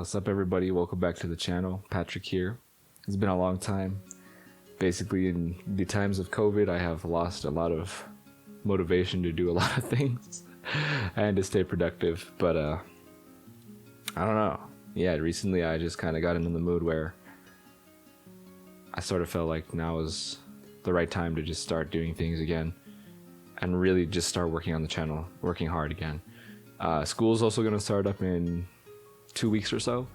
What's up, everybody? Welcome back to the channel. Patrick here. It's been a long time. Basically, in the times of COVID, I have lost a lot of motivation to do a lot of things and to stay productive. But I don't know. Yeah, recently I just kind of got into the mood where I sort of felt like now was the right time to just start doing things again and really just start working on the channel, working hard again. School's also going to start up in 2 weeks or so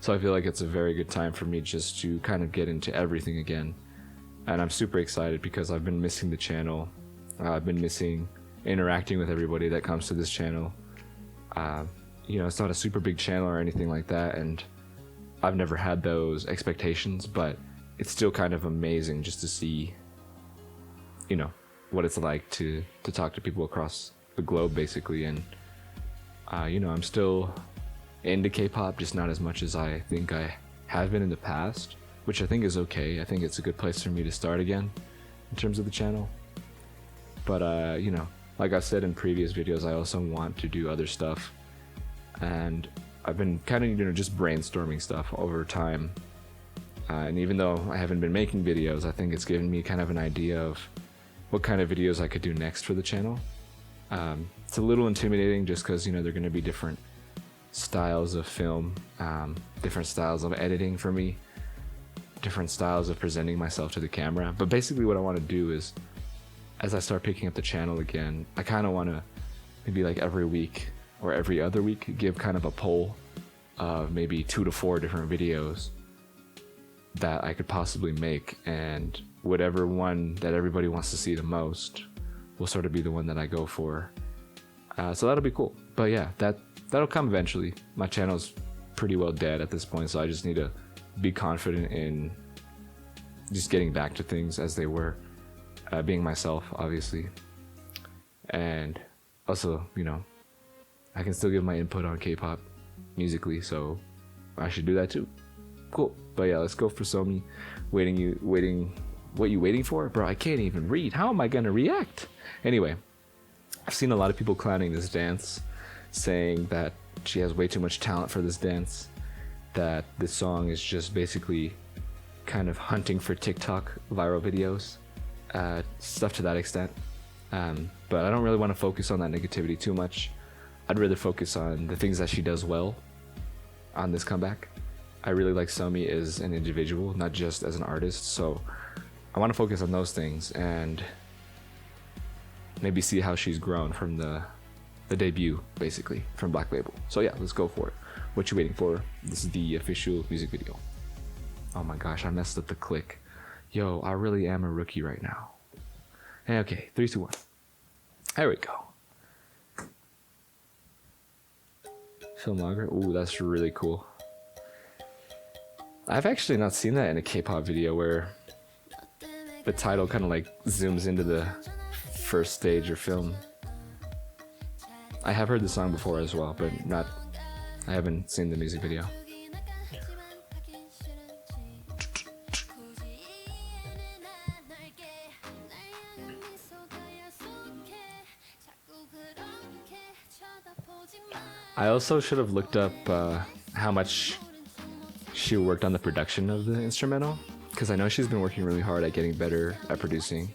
I feel like it's a very good time for me just to kind of get into everything again. And I'm super excited because I've been missing the channel. I've been missing interacting with everybody that comes to this channel. You know, it's not a super big channel or anything like that, and I've never had those expectations, but it's still kind of amazing just to see, you know, what it's like to talk to people across the globe, basically. And you know, I'm still into K-pop, just not as much as I think I have been in the past, which I think is okay. I think it's a good place for me to start again in terms of the channel. But you know, like I said in previous videos, I also want to do other stuff, and I've been kind of, you know, just brainstorming stuff over time. And even though I haven't been making videos, I think it's given me kind of an idea of what kind of videos I could do next for the channel. It's a little intimidating just because, you know, they're going to be different styles of film, different styles of editing for me, different styles of presenting myself to the camera. But basically what I want to do is, as I start picking up the channel again, I kind of want to maybe like every week or every other week give kind of a poll of maybe 2 to 4 different videos that I could possibly make, and whatever one that everybody wants to see the most will sort of be the one that I go for. So that'll be cool. But yeah, that'll come eventually. My channel's pretty well dead at this point, so I just need to be confident in just getting back to things as they were, being myself, obviously. And also, you know, I can still give my input on K-pop musically, so I should do that too. Cool. But yeah, let's go for Somi. What you waiting for? Bro, I can't even read. How am I gonna react? Anyway, I've seen a lot of people clowning this dance, saying that she has way too much talent for this dance, that this song is just basically kind of hunting for TikTok viral videos, stuff to that extent. But I don't really want to focus on that negativity too much. I'd rather focus on the things that she does well on this comeback. I really like Somi as an individual, not just as an artist, so I want to focus on those things and maybe see how she's grown from the debut, basically, from Black Label. So yeah, let's go for it. What you waiting for? This is the official music video. Oh my gosh, I messed up the click. Yo, I really am a rookie right now. Okay, 3, 2, 1. There we go. Filmography. Ooh, that's really cool. I've actually not seen that in a K-pop video where the title kind of like zooms into the first stage or film. I have heard the song before as well, but I haven't seen the music video. I also should have looked up how much she worked on the production of the instrumental, because I know she's been working really hard at getting better at producing.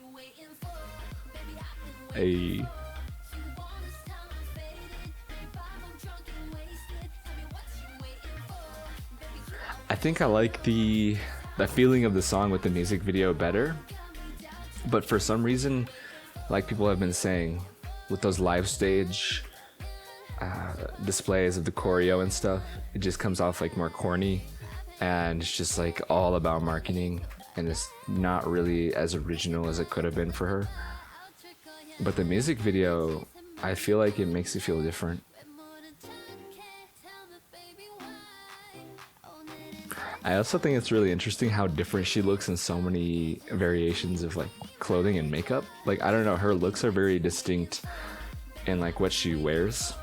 I think I like the feeling of the song with the music video better, but for some reason, like people have been saying, with those live stage displays of the choreo and stuff, it just comes off like more corny, and it's just like all about marketing, and it's not really as original as it could have been for her. But the music video, I feel like it makes it feel different. I also think it's really interesting how different she looks in so many variations of like clothing and makeup. Like, I don't know, her looks are very distinct in like what she wears.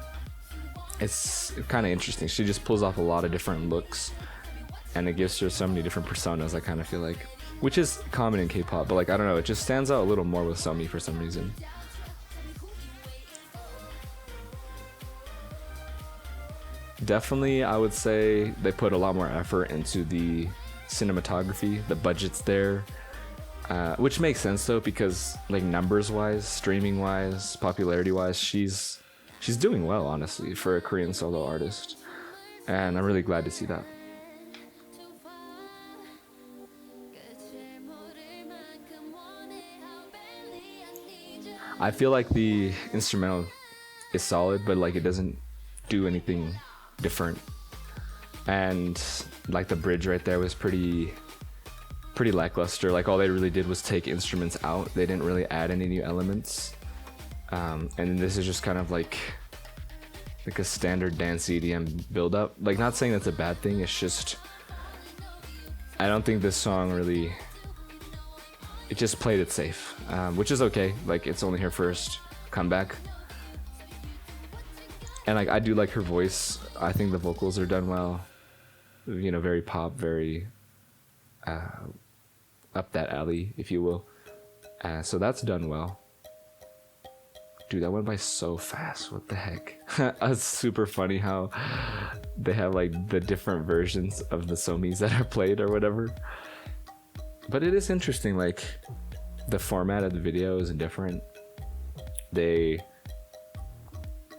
It's kind of interesting. She just pulls off a lot of different looks, and it gives her so many different personas, I kind of feel like, which is common in K-pop, but like, I don't know, it just stands out a little more with Somi for some reason. Definitely, I would say they put a lot more effort into the cinematography. The budget's there, which makes sense though, because like numbers wise, streaming wise, popularity wise, she's doing well, honestly, for a Korean solo artist, and I'm really glad to see that. I feel like the instrumental is solid, but like it doesn't do anything different. And like the bridge right there was pretty lackluster. Like all they really did was take instruments out. They didn't really add any new elements. And this is just kind of like a standard dance EDM build up. Like not saying that's a bad thing. It's just I don't think this song really. It just played it safe, which is okay. Like it's only her first comeback, and like I do like her voice. I think the vocals are done well. You know, very pop, very up that alley, if you will. So that's done well. Dude, that went by so fast. What the heck? It's super funny how they have like the different versions of the Somis that are played or whatever. But it is interesting, like the format of the video is different. They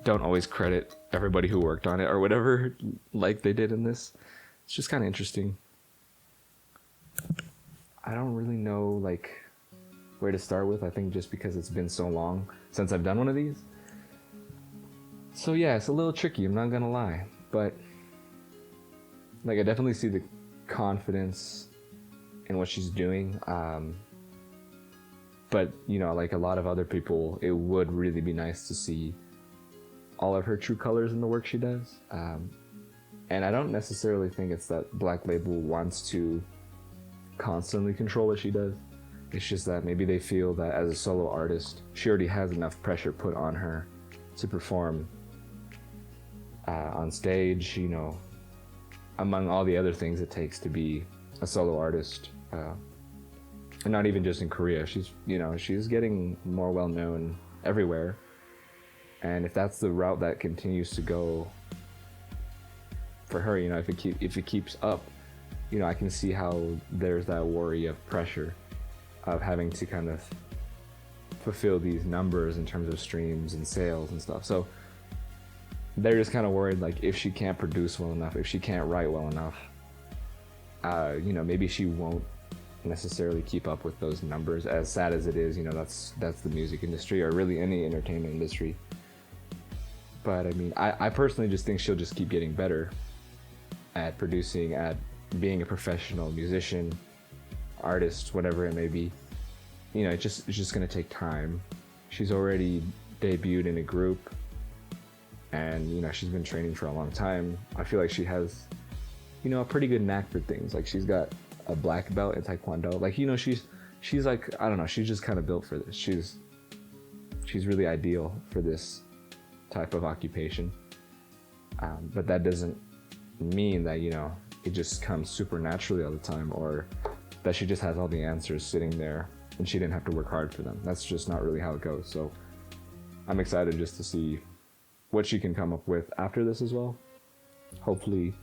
don't always credit everybody who worked on it or whatever like they did in this. It's just kind of interesting. I don't really know like where to start with. I think just because it's been so long since I've done one of these. So yeah, it's a little tricky, I'm not gonna lie. But like I definitely see the confidence in what she's doing, but you know, like a lot of other people, it would really be nice to see all of her true colors in the work she does. And I don't necessarily think it's that Black Label wants to constantly control what she does. It's just that maybe they feel that as a solo artist, she already has enough pressure put on her to perform on stage, you know, among all the other things it takes to be a solo artist, and not even just in Korea. She's getting more well known everywhere, and if that's the route that continues to go for her, you know, if it keeps up, you know, I can see how there's that worry of pressure of having to kind of fulfill these numbers in terms of streams and sales and stuff. So they're just kind of worried, like if she can't produce well enough, if she can't write well enough, you know, maybe she won't necessarily keep up with those numbers. As sad as it is, you know, that's the music industry, or really any entertainment industry. But I mean, I personally just think she'll just keep getting better at producing, at being a professional musician, artist, whatever it may be. You know, it's just gonna take time. She's already debuted in a group, and you know, she's been training for a long time. I feel like she has, you know, a pretty good knack for things. Like she's got a black belt in Taekwondo. Like, you know, she's like, I don't know, she's just kind of built for this. She's really ideal for this type of occupation. But that doesn't mean that, you know, it just comes super naturally all the time, or that she just has all the answers sitting there and she didn't have to work hard for them. That's just not really how it goes. So I'm excited just to see what she can come up with after this as well. Hopefully,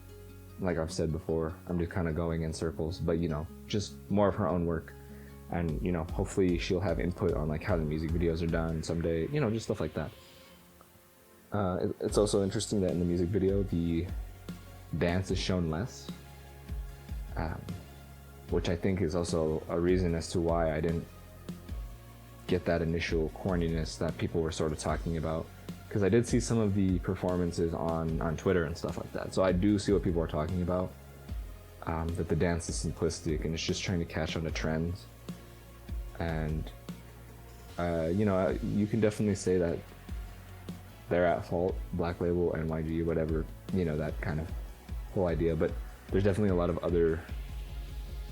like I've said before, I'm just kind of going in circles, but you know, just more of her own work. And you know, hopefully she'll have input on like how the music videos are done someday, you know, just stuff like that. It's also interesting that in the music video, the dance is shown less, which I think is also a reason as to why I didn't get that initial corniness that people were sort of talking about. Because I did see some of the performances on Twitter and stuff like that. So I do see what people are talking about, that the dance is simplistic and it's just trying to catch on the trends. And, you know, you can definitely say that they're at fault, Black Label, NYG, whatever, you know, that kind of whole idea. But there's definitely a lot of other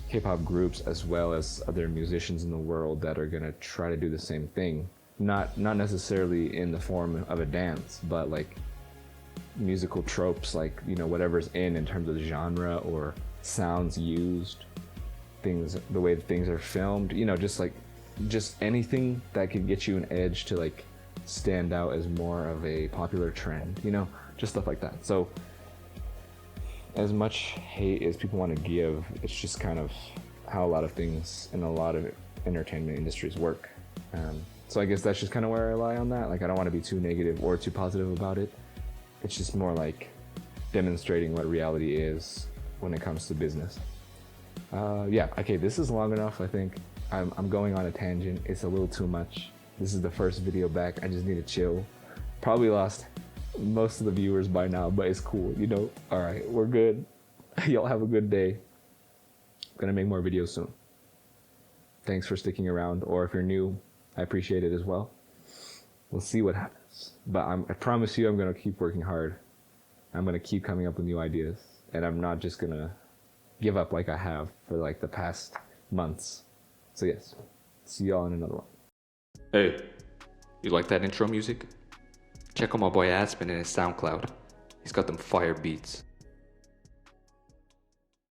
K-pop groups as well as other musicians in the world that are gonna try to do the same thing. Not necessarily in the form of a dance, but like musical tropes, like, you know, whatever's in terms of the genre or sounds used, things, the way that things are filmed, you know, just anything that could get you an edge to like stand out as more of a popular trend, you know, just stuff like that. So as much hate as people want to give, it's just kind of how a lot of things in a lot of entertainment industries work. So I guess that's just kind of where I lie on that. Like, I don't want to be too negative or too positive about it. It's just more like demonstrating what reality is when it comes to business. Yeah, okay, this is long enough, I think. I'm going on a tangent. It's a little too much. This is the first video back. I just need to chill. Probably lost most of the viewers by now, but it's cool, you know? All right, we're good. Y'all have a good day. Gonna make more videos soon. Thanks for sticking around, or if you're new, I appreciate it as well. We'll see what happens. But I promise you I'm gonna keep working hard. I'm gonna keep coming up with new ideas, and I'm not just gonna give up like I have for like the past months. So yes, see y'all in another one. Hey, you like that intro music? Check out my boy Aspen in his SoundCloud. He's got them fire beats.